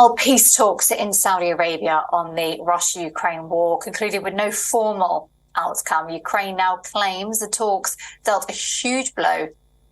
Meanwhile, peace talks in Saudi Arabia on the Russia-Ukraine war concluded with no formal outcome. Ukraine now claims the talks dealt a huge blow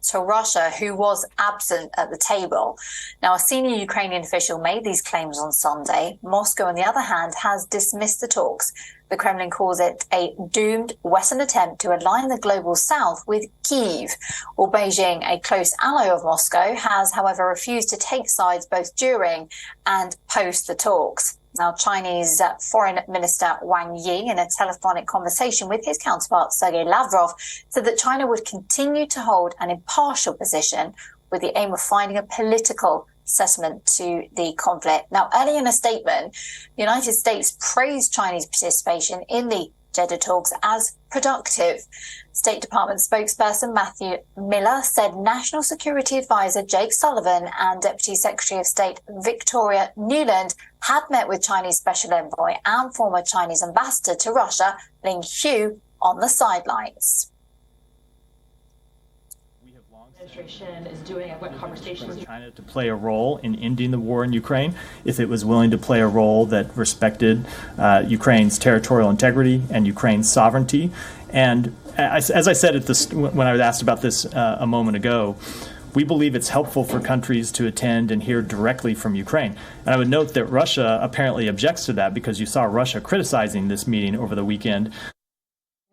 to Russia, who was absent at the table. Now, a senior Ukrainian official made these claims on Sunday. Moscow, on the other hand, has dismissed the talks. The Kremlin calls it a doomed Western attempt to align the global south with Kyiv. While Beijing, a close ally of Moscow, has, however, refused to take sides both during and post the talks. Now, Chinese Foreign Minister Wang Yi, in a telephonic conversation with his counterpart Sergei Lavrov, said that China would continue to hold an impartial position with the aim of finding a political settlement to the conflict. Now, earlier in a statement, the United States praised Chinese participation in the Jeddah talks as productive. State Department spokesperson Matthew Miller said National Security Advisor Jake Sullivan and Deputy Secretary of State Victoria Nuland had met with Chinese Special Envoy and former Chinese Ambassador to Russia, Ling Hu, on the sidelines. Administration is doing and what conversations for China to play a role in ending the war in Ukraine, if it was willing to play a role that respected Ukraine's territorial integrity and Ukraine's sovereignty. And as I said at this, when I was asked about this a moment ago, we believe it's helpful for countries to attend and hear directly from Ukraine. And I would note that Russia apparently objects to that, because you saw Russia criticizing this meeting over the weekend.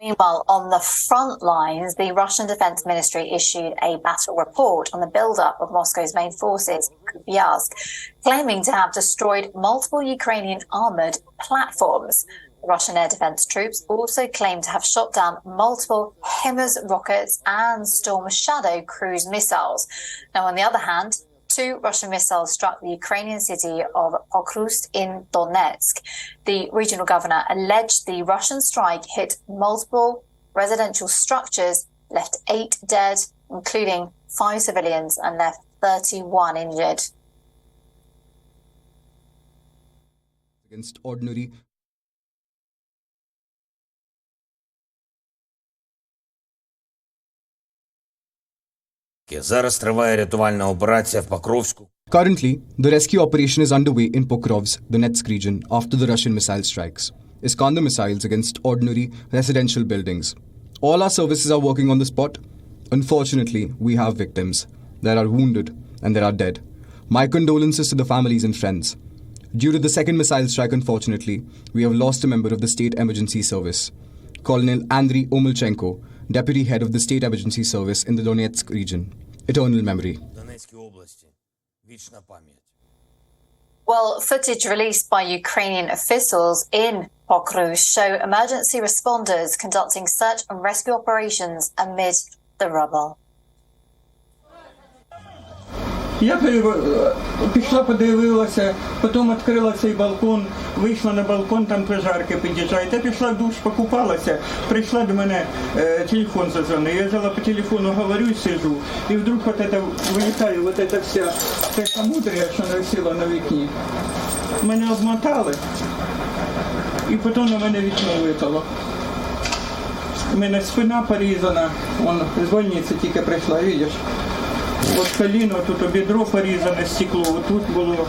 Meanwhile, on the front lines, the Russian Defense Ministry issued a battle report on the buildup of Moscow's main forces in Kupiansk, claiming to have destroyed multiple Ukrainian armored platforms. The Russian air defense troops also claim to have shot down multiple HIMARS rockets and Storm Shadow cruise missiles. Now, on the other hand, 2 Russian missiles struck the Ukrainian city of Pokrovsk in Donetsk. The regional governor alleged the Russian strike hit multiple residential structures, left 8 dead, including 5 civilians, and left 31 injured. Against ordinary Зараз триває рятувальна операція в Покровську. Currently, the rescue operation is underway in Pokrovsk, Donetsk region, after the Russian missile strikes. Iskander missiles against ordinary residential buildings. All our services are working on the spot. Unfortunately, we have victims. There are wounded and there are dead. My condolences to the families and friends. Due to the second missile strike, unfortunately, we have lost a member of the State Emergency Service. Colonel Andriy Omelchenko, Deputy Head of the State Emergency Service in the Donetsk region. Eternal memory. Well, footage released by Ukrainian officials in Pokrovsk show emergency responders conducting search and rescue operations amid the rubble. Я пішла, подивилася, потім відкрила цей балкон, вийшла на балкон, там пожарки під'їжджають. Я пішла в душ, покупалася, прийшла до мене, телефон задзвонив. Я взяла по телефону, говорю, сижу, і вдруг вот это вилітає, вот это вся така мудря, що висіла на вікні. Мене обмотали, і потім на мене вікно випало. У мене спина порізана, вон з больниці тільки прийшла, бачиш? От коліно, тут бедро порізане, стекло, тут було